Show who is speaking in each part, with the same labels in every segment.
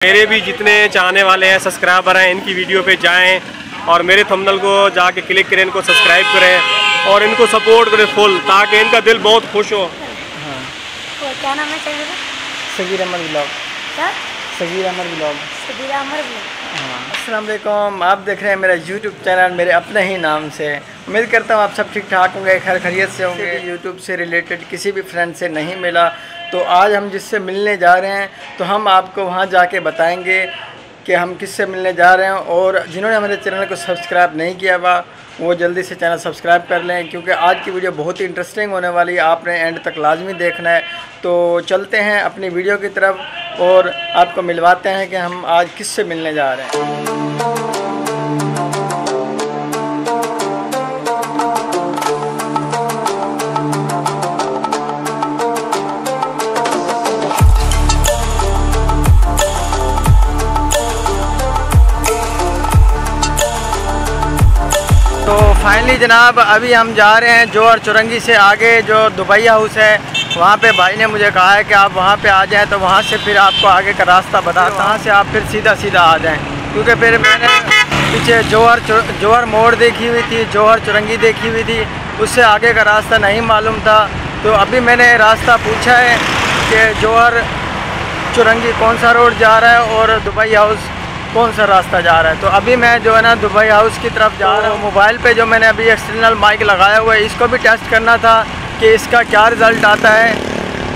Speaker 1: मेरे भी जितने चाहने वाले हैं, सब्सक्राइबर हैं, इनकी वीडियो पे जाएं और मेरे थंबनेल को जाके क्लिक करें, इनको सब्सक्राइब करें और इनको सपोर्ट करें फुल, ताकि इनका दिल बहुत खुश हो।
Speaker 2: हाँ।
Speaker 3: तो क्या नाम है चैनल का?
Speaker 2: सगीर अमर व्लॉग।
Speaker 3: क्या?
Speaker 2: सगीर अमर व्लॉग।
Speaker 3: सगीर अमर व्लॉग।
Speaker 2: हाँ। अस्सलाम वालेकुम, आप देख रहे हैं मेरा यूट्यूब चैनल मेरे अपने ही नाम से। उम्मीद करता हूँ आप सब ठीक ठाक होंगे, खैर खैरियत से होंगे। यूट्यूब से रिलेटेड किसी भी फ्रेंड से नहीं मिला, तो आज हम जिससे मिलने जा रहे हैं तो हम आपको वहाँ जाके बताएंगे कि हम किससे मिलने जा रहे हैं। और जिन्होंने हमारे चैनल को सब्सक्राइब नहीं किया हुआ वो जल्दी से चैनल सब्सक्राइब कर लें, क्योंकि आज की वीडियो बहुत ही इंटरेस्टिंग होने वाली है। आपने एंड तक लाजमी देखना है। तो चलते हैं अपनी वीडियो की तरफ और आपको मिलवाते हैं कि हम आज किससे मिलने जा रहे हैं। तो फाइनली जनाब अभी हम जा रहे हैं जौहर चुरंगी से आगे जो दुबई हाउस है, वहाँ पे भाई ने मुझे कहा है कि आप वहाँ पे आ जाएं, तो वहाँ से फिर आपको आगे का रास्ता बताता, वहाँ से आप फिर सीधा सीधा आ जाएं। क्योंकि फिर मैंने पीछे जौहर मोड़ देखी हुई थी, जौहर चुरंगी देखी हुई थी, उससे आगे का रास्ता नहीं मालूम था। तो अभी मैंने रास्ता पूछा है कि जौहर चुरंगी कौन सा रोड जा रहा है और दुबई हाउस कौन सा रास्ता जा रहा है। तो अभी मैं जो है ना दुबई हाउस की तरफ जा रहा हूँ। मोबाइल पे जो मैंने अभी एक्सटर्नल माइक लगाया हुआ है, इसको भी टेस्ट करना था कि इसका क्या रिज़ल्ट आता है।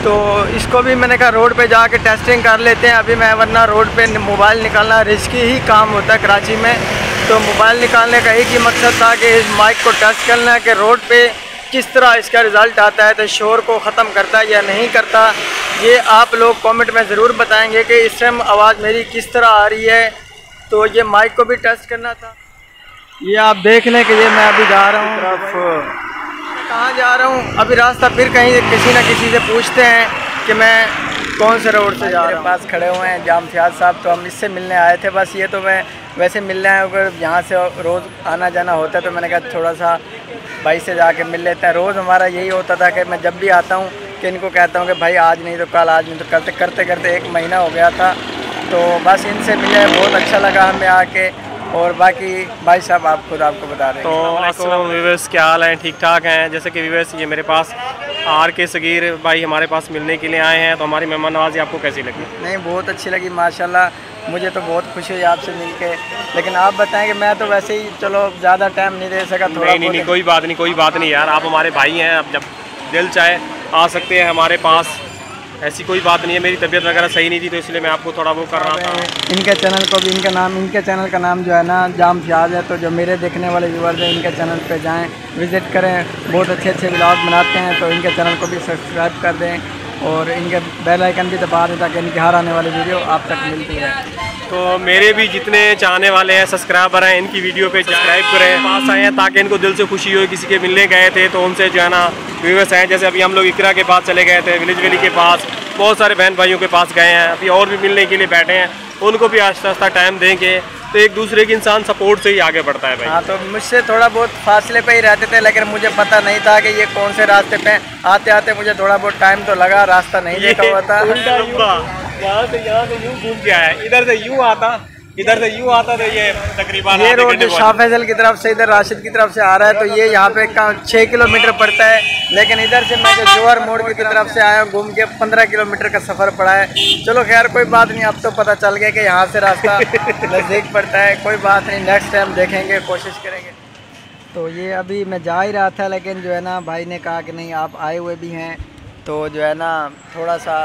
Speaker 2: तो इसको भी मैंने कहा रोड पे जाके टेस्टिंग कर लेते हैं अभी मैं, वरना रोड पे मोबाइल निकालना रिस्की ही काम होता है कराची में। तो मोबाइल निकालने का एक ही मकसद था कि इस माइक को टेस्ट करना है कि रोड पे किस तरह इसका रिज़ल्ट आता है, तो शोर को ख़त्म करता है या नहीं करता। ये आप लोग कमेंट में ज़रूर बताएंगे कि इस टाइम आवाज़ मेरी किस तरह आ रही है। तो ये माइक को भी टेस्ट करना था। ये आप देख लें कि ये मैं अभी जा रहा हूँ कहाँ जा रहा हूँ। अभी रास्ता फिर कहीं किसी न किसी से पूछते हैं कि मैं कौन से रोड से जा रहा हूँ। पास खड़े हुए हैं जामफियाज साहब, तो हम इससे मिलने आए थे बस। ये तो मैं वैसे मिलने आया, अगर यहाँ से रोज़ आना जाना होता है तो मैंने कहा थोड़ा सा भाई से जाके मिल लेते हैं। रोज़ हमारा यही होता था कि मैं जब भी आता हूँ कि इनको कहता हूँ कि भाई आज नहीं तो कल, आज नहीं तो करते करते करते 1 महीना हो गया था। तो बस इनसे मिले, बहुत अच्छा लगा हमें आके। और बाकी भाई साहब आप खुद आपको बता रहे हैं।
Speaker 1: तो अस्सलाम व्यूअर्स, क्या हाल है? ठीक ठाक हैं? जैसे कि व्यूअर्स ये मेरे पास RK सगीर भाई हमारे पास मिलने के लिए आए हैं, तो हमारी मेहमान नवाज़ी आपको कैसी लगी?
Speaker 2: नहीं, बहुत अच्छी लगी माशाल्लाह। मुझे तो बहुत खुशी हुई आपसे मिलके। लेकिन आप बताएं कि मैं तो वैसे ही चलो ज़्यादा टाइम नहीं दे सका। थोड़ा
Speaker 1: नहीं, कोई बात नहीं यार, आप हमारे भाई हैं। आप जब दिल चाहे आ सकते हैं हमारे पास, ऐसी कोई बात नहीं है। मेरी तबीयत वगैरह सही नहीं थी तो इसलिए मैं आपको थोड़ा वो कर रहा था।
Speaker 2: इनके चैनल को भी इनके चैनल का नाम जो है ना जामफियाज है। तो जो मेरे देखने वाले व्यूअर्स हैं इनके चैनल पे जाएं, विज़िट करें, बहुत अच्छे अच्छे व्लॉग बनाते हैं। तो इनके चैनल को भी सब्सक्राइब कर दें और इनके बेल आइकन भी दबा दें ताकि इनकी हर आने वाली वीडियो आप तक मिलती है।
Speaker 1: तो मेरे भी जितने चाहने वाले हैं, सब्सक्राइबर हैं, इनकी वीडियो पे सब्सक्राइब करें। पास आए हैं ताकि इनको दिल से खुशी हो। किसी के मिलने गए थे तो उनसे जो है ना व्यूअर्स हैं, जैसे अभी हम लोग इकरा के पास चले गए थे, विलेज वैली के पास, बहुत सारे बहन भाइयों के पास गए हैं। अभी और भी मिलने के लिए बैठे हैं, उनको भी आस्ता आस्ता टाइम देंगे। तो एक दूसरे के इंसान सपोर्ट से ही आगे बढ़ता है भाई।
Speaker 2: हाँ, तो मुझसे थोड़ा बहुत फासले पे ही रहते थे, लेकिन मुझे पता नहीं था कि ये कौन से रास्ते पे। आते आते मुझे थोड़ा बहुत टाइम तो लगा, रास्ता नहीं देखा हुआ था।
Speaker 1: यहाँ से यूँ घूम के आया, इधर से यूँ आता, इधर से यूँ आता, तो ये तकरीबन
Speaker 2: ये रोड शाह फैसल की तरफ से इधर राशिद की तरफ से आ रहा है। तो ये यहाँ पे 6 किलोमीटर पड़ता है, लेकिन इधर से मैं जो जौहर मोड़ की तरफ से आया हूँ घूम के 15 किलोमीटर का सफ़र पड़ा है। चलो खैर कोई बात नहीं, अब तो पता चल गया कि यहाँ से रास्ता नज़दीक पड़ता है। कोई बात नहीं, नेक्स्ट टाइम देखेंगे, कोशिश करेंगे। तो ये अभी मैं जा ही रहा था, लेकिन जो है ना भाई ने कहा कि नहीं आप आए हुए भी हैं तो जो है ना थोड़ा सा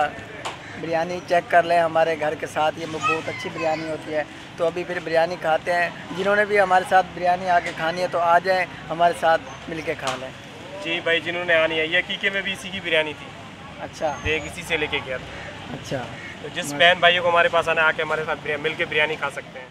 Speaker 2: बिरयानी चेक कर लें हमारे घर के साथ। ये बहुत अच्छी बिरयानी होती है, तो अभी फिर बिरयानी खाते हैं। जिन्होंने भी हमारे साथ बिरयानी आके खानी है तो आ जाएं, हमारे साथ मिलके खा लें।
Speaker 1: जी भाई, जिन्होंने आनी है, ये कीके में भी इसी की बिरयानी थी।
Speaker 2: अच्छा,
Speaker 1: देख इसी से लेके गया था।
Speaker 2: अच्छा।
Speaker 1: तो जिस बहन भाइयों को हमारे पास आना, आके हमारे साथ मिल के बिरयानी खा सकते हैं।